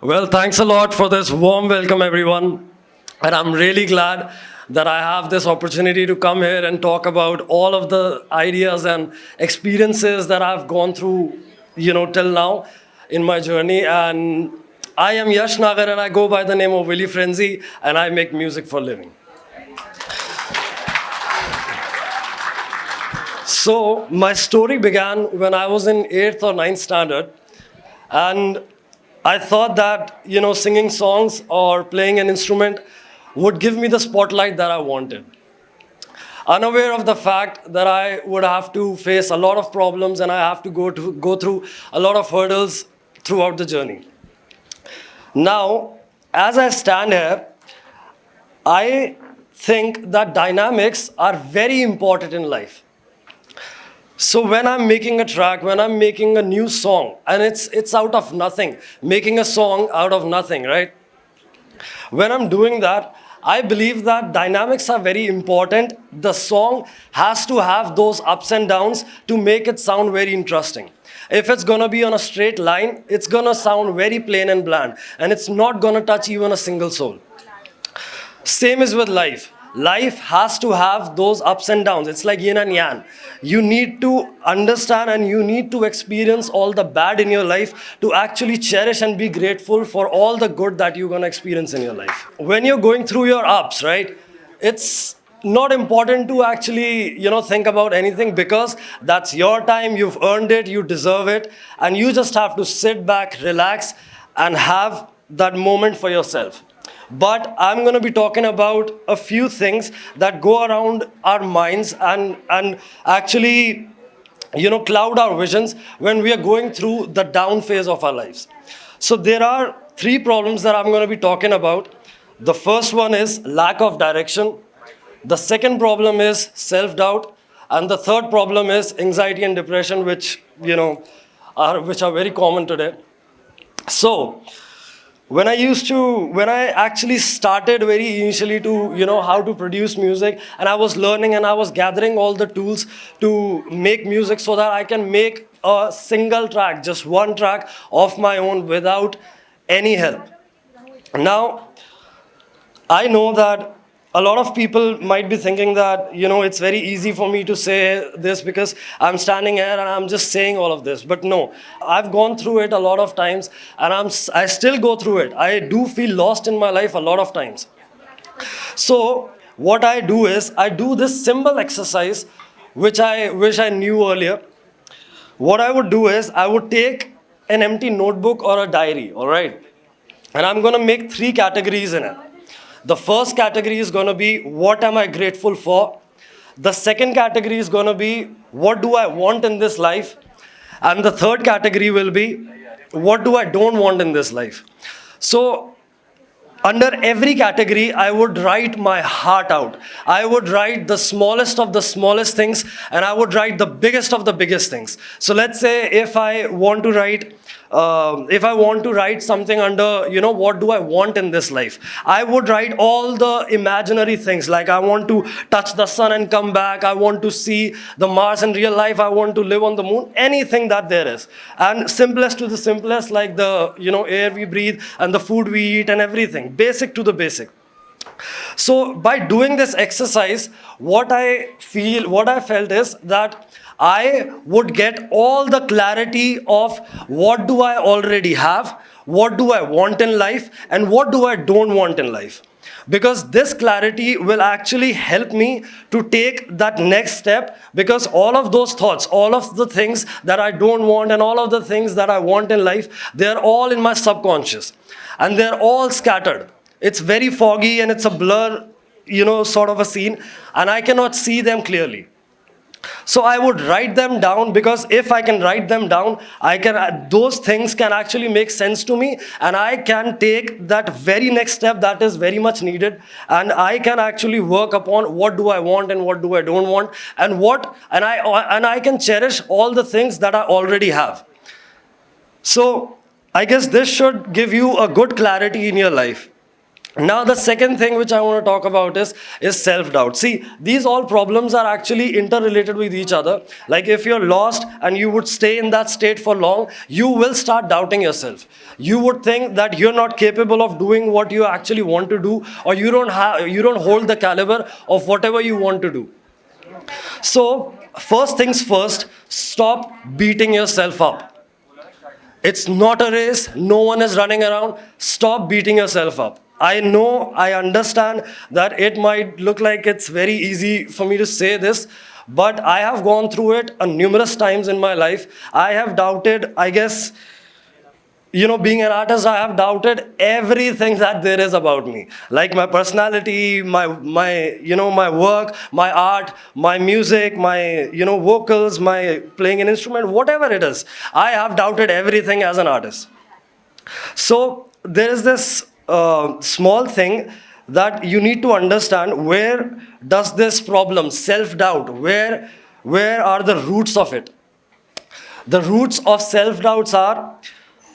Well, thanks a lot for this warm welcome, everyone. And I'm really glad that I have this opportunity to come here and talk about all of the ideas and experiences that I've gone through, till now in my journey. And I am Yash Nagar and I go by the name of Wily Frenzy and I make music for a living. So my story began when I was in 8th or 9th standard. And I thought that, singing songs or playing an instrument would give me the spotlight that I wanted. Unaware of the fact that I would have to face a lot of problems and I have to go through a lot of hurdles throughout the journey. Now, as I stand here, I think that dynamics are very important in life. So when I'm making a track, when I'm making a new song, and it's out of nothing, making a song out of nothing, right? When I'm doing that, I believe that dynamics are very important. The song has to have those ups and downs to make it sound very interesting. If it's gonna be on a straight line, it's gonna sound very plain and bland, and it's not gonna touch even a single soul. Same is with life. Life has to have those ups and downs. It's like yin and yang. You need to understand and you need to experience all the bad in your life to actually cherish and be grateful for all the good that you're going to experience in your life. When you're going through your ups, right, it's not important to actually, think about anything because that's your time, you've earned it, you deserve it, and you just have to sit back, relax, and have that moment for yourself. But I'm going to be talking about a few things that go around our minds and actually, cloud our visions when we are going through the down phase of our lives. So there are three problems that I'm going to be talking about. The first one is lack of direction. The second problem is self-doubt. And the third problem is anxiety and depression, which are very common today. So, when I actually started very initially to, how to produce music, and I was learning and I was gathering all the tools to make music so that I can make a single track, just one track of my own without any help. Now, I know that a lot of people might be thinking that, it's very easy for me to say this because I'm standing here and I'm just saying all of this. But no, I've gone through it a lot of times and I still go through it. I do feel lost in my life a lot of times. So what I do is I do this simple exercise, which I wish I knew earlier. What I would do is I would take an empty notebook or a diary, all right? And I'm going to make 3 categories in it. The first category is going to be, what am I grateful for? The second category is going to be, what do I want in this life? And the third category will be, what do I don't want in this life? So, under every category, I would write my heart out. I would write the smallest of the smallest things, and I would write the biggest of the biggest things. So let's say if I want to write something under, what do I want in this life? I would write all the imaginary things, like I want to touch the sun and come back. I want to see the Mars in real life. I want to live on the moon. Anything that there is. And simplest to the simplest, like the, air we breathe and the food we eat and everything. Basic to the basic. So by doing this exercise, what I felt is that I would get all the clarity of what do I already have, what do I want in life, and what do I don't want in life. Because this clarity will actually help me to take that next step, because all of those thoughts, all of the things that I don't want and all of the things that I want in life, they're all in my subconscious and they're all scattered. It's very foggy and it's a blur, sort of a scene, and I cannot see them clearly. So I would write them down, because if I can write them down, those things can actually make sense to me, and I can take that very next step that is very much needed, and I can actually work upon what do I want and what do I don't want, and I can cherish all the things that I already have. So I guess this should give you a good clarity in your life. Now, the second thing which I want to talk about is self-doubt. See, these all problems are actually interrelated with each other. Like if you're lost and you would stay in that state for long, you will start doubting yourself. You would think that you're not capable of doing what you actually want to do, or you don't hold the caliber of whatever you want to do. So, first things first, stop beating yourself up. It's not a race. No one is running around. Stop beating yourself up. I know, I understand that it might look like it's very easy for me to say this, but I have gone through it numerous times in my life. I have doubted, I guess, being an artist, I have doubted everything that there is about me, like my personality, my work, my art, my music, my vocals, my playing an instrument, whatever it is. I have doubted everything as an artist. So there is this small thing that you need to understand. Where does this problem, self-doubt, where are the roots of it? The roots of self-doubts are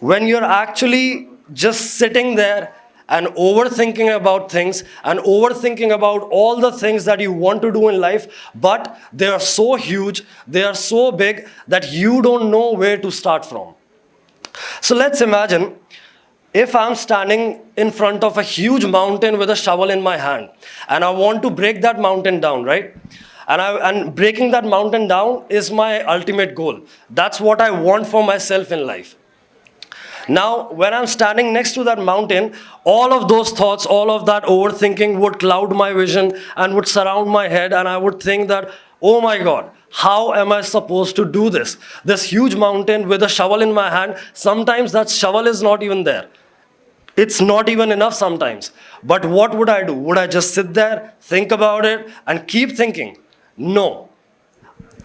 when you're actually just sitting there and overthinking about things and overthinking about all the things that you want to do in life, but they are so huge, they are so big that you don't know where to start from. So let's imagine if I'm standing in front of a huge mountain with a shovel in my hand and I want to break that mountain down, right? And breaking that mountain down is my ultimate goal. That's what I want for myself in life. Now, when I'm standing next to that mountain, all of those thoughts, all of that overthinking would cloud my vision and would surround my head, and I would think that, oh my God, how am I supposed to do this? This huge mountain with a shovel in my hand, sometimes that shovel is not even there. It's not even enough sometimes. But what would I do? Would I just sit there, think about it, and keep thinking? No.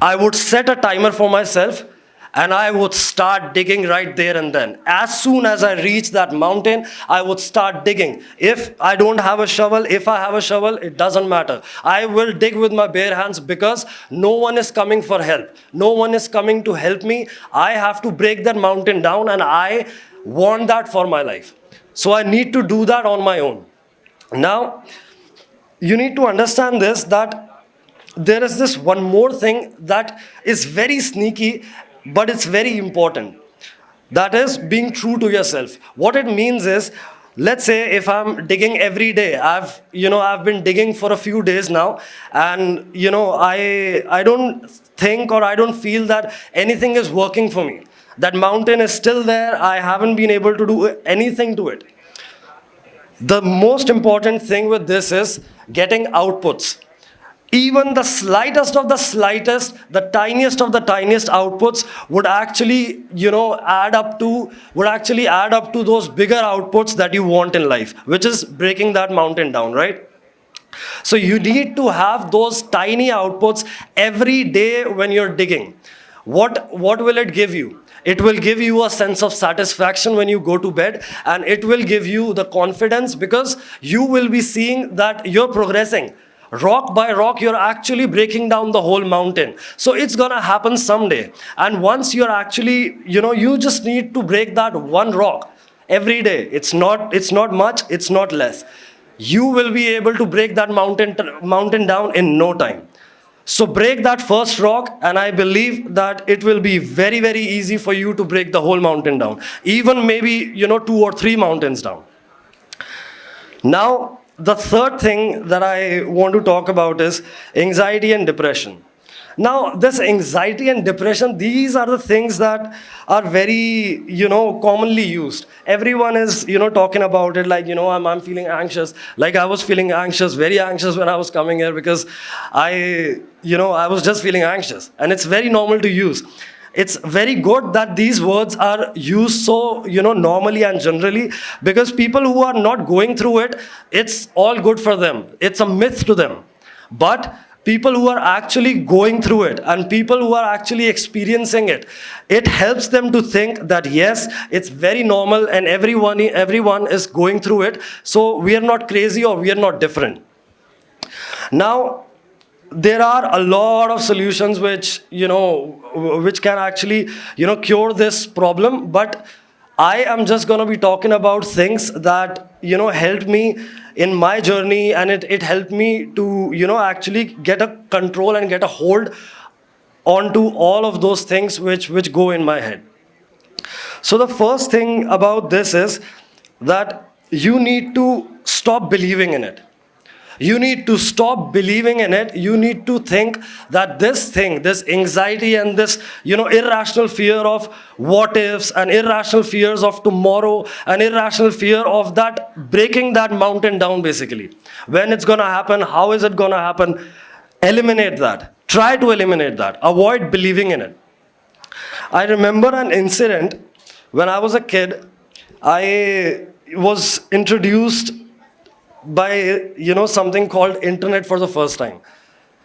I would set a timer for myself and I would start digging right there and then. As soon as I reach that mountain, I would start digging. If I don't have a shovel, if I have a shovel, it doesn't matter. I will dig with my bare hands because no one is coming for help. No one is coming to help me. I have to break that mountain down and I want that for my life. So I need to do that on my own. Now, you need to understand this, that there is this one more thing that is very sneaky, but it's very important. That is being true to yourself. What it means is, let's say if I'm digging every day, I've been digging for a few days now, and I don't think or I don't feel that anything is working for me. That mountain is still there. I haven't been able to do anything to it. The most important thing with this is getting outputs. Even the slightest of the slightest, the tiniest of the tiniest outputs would actually, add up to those bigger outputs that you want in life, which is breaking that mountain down, right? So you need to have those tiny outputs every day when you're digging. What will it give you? It will give you a sense of satisfaction when you go to bed, and it will give you the confidence because you will be seeing that you're progressing. Rock by rock, you're actually breaking down the whole mountain. So it's gonna happen someday. And once you're actually, you just need to break that one rock every day. It's not much, it's not less. You will be able to break that mountain down in no time. So break that first rock, and I believe that it will be very, very easy for you to break the whole mountain down. Even maybe, 2 or 3 mountains down. Now, the third thing that I want to talk about is anxiety and depression. Now, this anxiety and depression, these are the things that are very, commonly used. Everyone is, talking about it like, I'm feeling anxious. Like I was feeling anxious, very anxious when I was coming here because I was just feeling anxious. And it's very normal to use. It's very good that these words are used so, normally and generally, because people who are not going through it, it's all good for them. It's a myth to them. But people who are actually going through it and people who are actually experiencing it, it helps them to think that yes, it's very normal and everyone is going through it. So we are not crazy or we are not different. Now, there are a lot of solutions which can actually, cure this problem. But I am just going to be talking about things that, helped me in my journey, and it helped me to, actually get a control and get a hold onto all of those things which go in my head. So the first thing about this is that you need to stop believing in it. You need to stop believing in it. You need to think that this thing, this anxiety and this, irrational fear of what ifs and irrational fears of tomorrow and irrational fear of that breaking that mountain down basically. When it's going to happen, how is it going to happen? Eliminate that. Try to eliminate that. Avoid believing in it. I remember an incident when I was a kid. I was introduced by something called internet for the first time,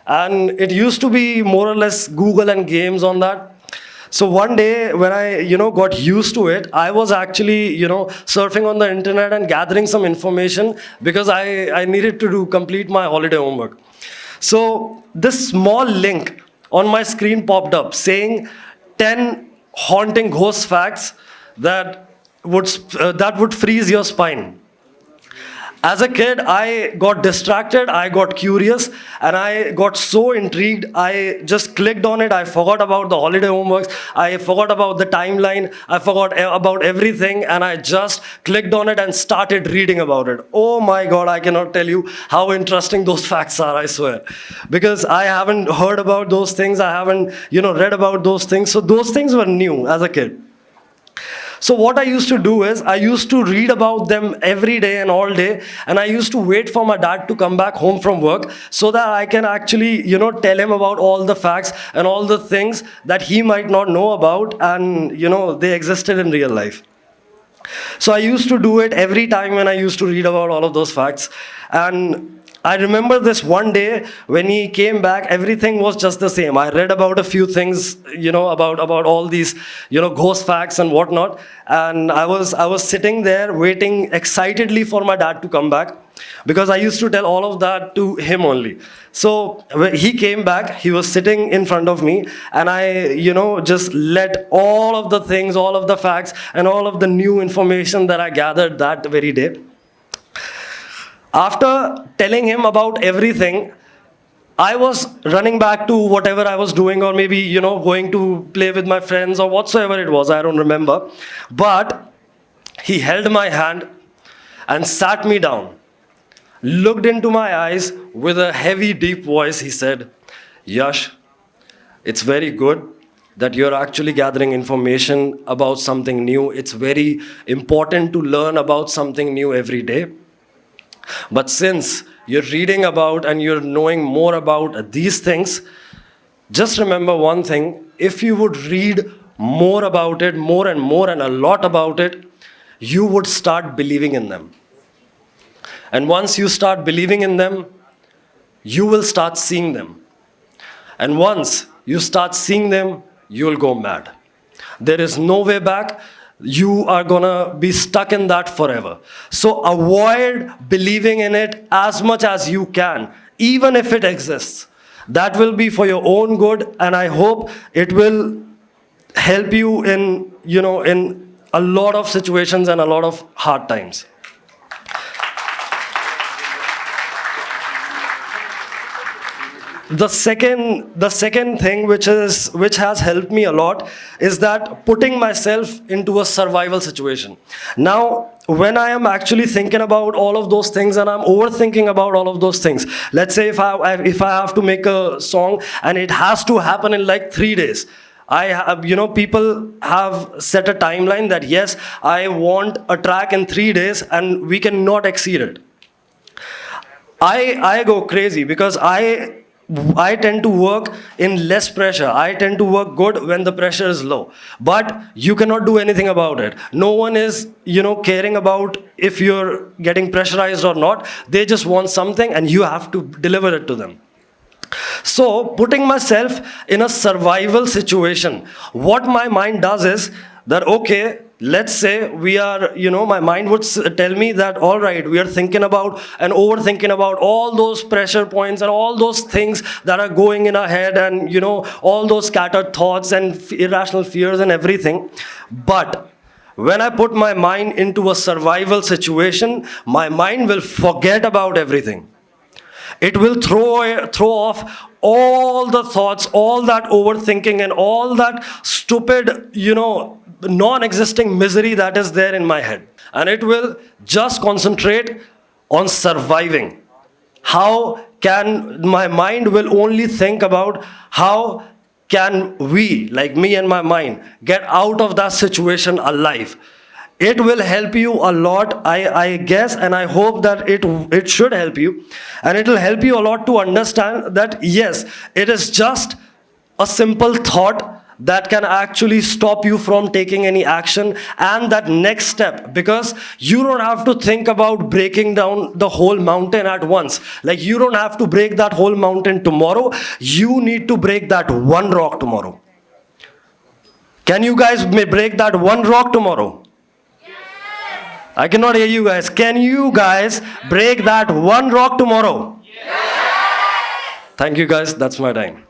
and it used to be more or less Google and games on that. So one day when I got used to it, I was actually surfing on the internet and gathering some information because I needed to complete my holiday homework. So this small link on my screen popped up saying 10 haunting ghost facts that would freeze your spine. As a kid, I got distracted, I got curious, and I got so intrigued, I just clicked on it. I forgot about the holiday homeworks, I forgot about the timeline, I forgot about everything, and I just clicked on it and started reading about it. Oh my God, I cannot tell you how interesting those facts are, I swear. Because I haven't heard about those things, I haven't, read about those things, so those things were new as a kid. So what I used to do is, I used to read about them every day and all day, and I used to wait for my dad to come back home from work so that I can actually, tell him about all the facts and all the things that he might not know about, and, they existed in real life. So I used to do it every time when I used to read about all of those facts. And I remember this one day when he came back, everything was just the same. I read about a few things, about all these, ghost facts and whatnot. And I was sitting there waiting excitedly for my dad to come back, because I used to tell all of that to him only. So when he came back, he was sitting in front of me, and I, just let all of the things, all of the facts, and all of the new information that I gathered that very day. After telling him about everything, I was running back to whatever I was doing, or maybe, going to play with my friends or whatsoever it was, I don't remember. But he held my hand and sat me down, looked into my eyes with a heavy, deep voice. He said, "Yash, it's very good that you're actually gathering information about something new. It's very important to learn about something new every day. But since you're reading about and you're knowing more about these things, just remember one thing. If you would read more about it, more and a lot about it, you would start believing in them. And once you start believing in them, you will start seeing them. And once you start seeing them, you'll go mad. There is no way back. You are gonna be stuck in that forever. So avoid believing in it as much as you can, even if it exists. That will be for your own good, and I hope it will help you in a lot of situations and a lot of hard times. The second thing which has helped me a lot is that putting myself into a survival situation. Now, when I am actually thinking about all of those things and I'm overthinking about all of those things, let's say if I have to make a song and it has to happen in like 3 days. People have set a timeline that yes, I want a track in 3 days and we cannot exceed it. I go crazy because I tend to work in less pressure. I tend to work good when the pressure is low. But you cannot do anything about it. No one is, caring about if you're getting pressurized or not. They just want something and you have to deliver it to them. So putting myself in a survival situation, what my mind does is that, okay, let's say we are, my mind would tell me that, all right, we are thinking about and overthinking about all those pressure points and all those things that are going in our head and, all those scattered thoughts and irrational fears and everything. But When I put my mind into a survival situation, my mind will forget about everything. It will throw off all the thoughts, all that overthinking, and all that stupid, non-existing misery that is there in my head. And it will just concentrate on surviving. How can my mind will only think about how can we, like me and my mind, get out of that situation alive? It will help you a lot, I guess, and I hope that it should help you. And it will help you a lot to understand that, yes, it is just a simple thought that can actually stop you from taking any action and that next step, because you don't have to think about breaking down the whole mountain at once. Like, you don't have to break that whole mountain tomorrow. You need to break that one rock tomorrow. Can you guys break that one rock tomorrow? I cannot hear you guys. Can you guys break that one rock tomorrow? Yes. Thank you guys. That's my time.